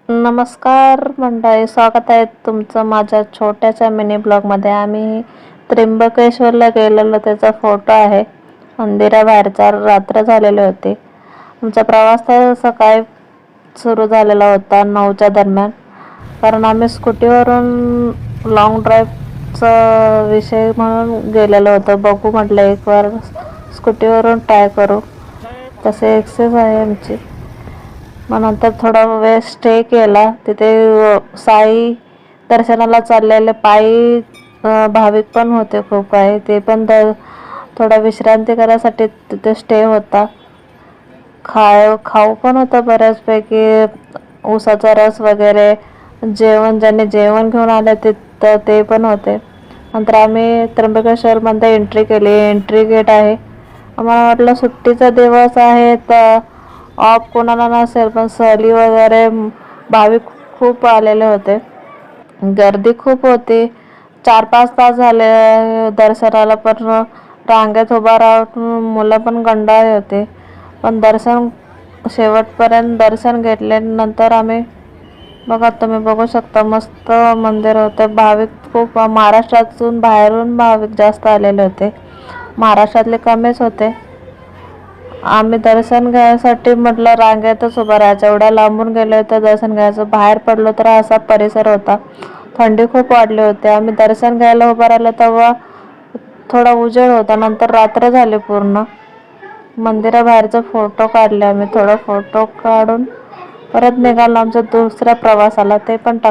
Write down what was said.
नमस्कार मंडळी, स्वागत आहे तुमचं माझ्या छोट्याशा मिनी ब्लॉगमध्ये. आम्ही त्र्यंबकेश्वरला गेलेलो, त्याचा फोटो आहे. मंदिराबाहेरचा रात्र झालेले होते. आमचा प्रवास तर सकाळी सुरू झालेला होता 9च्या दरम्यान, कारण आम्ही स्कूटीवरून लॉंग ड्राईव्हचा विषय म्हणून गेलेलो होतो. बघू म्हटलं एक वार स्कूटीवरून ट्राय करू, तसे एक्सेस आहे आमची. मग नंतर थोडा वेळ स्टे केला तिथे. साई दर्शनाला चाललेले पायी भाविक पण होते खूप काही. ते पण थोडा विश्रांती करायसाठी तिथे स्टे होता. खाऊ पण होतं बऱ्याचपैकी, ऊसाचा रस वगैरे. ज्यांनी जेवण घेऊन आले ते पण होते. नंतर आम्ही त्र्यंबकेश्वरमध्ये एंट्री केली. एंट्री गेट आहे. आम्हाला वाटलं सुट्टीचा दिवस आहे तर ऑफ कोणाला नसेल, पण सहली वगैरे भाविक खूप आलेले होते. गर्दी खूप होती. 4-5 तास झाले दर्शनाला, पण रांगेत उभा राहून मुलं पण कंटाळले होते. पण शेवटपर्यंत दर्शन घेतले. नंतर आम्ही बघा, तुम्ही बघू शकता, मस्त मंदिर होते. भाविक खूप महाराष्ट्रातून बाहेरून भाविक जास्त आलेले होते, महाराष्ट्रातले कमीच होते. आम्ही दर्शन घ्यायसाठी म्हटलं रांगेतच उभं राहायचं. एवढ्या लांबून गेलो तर दर्शन घ्यायचं. बाहेर पडलो तर असा परिसर होता. थंडी खूप वाढली होती. आम्ही दर्शन घ्यायला उभं राहिलो तेव्हा थोडा उजेड होता. नंतर रात्र झाली पूर्ण. मंदिराबाहेरचा फोटो काढले आम्ही. थोडा फोटो काढून परत निघालो आमच्या दुसऱ्या प्रवासाला. ते पण टाक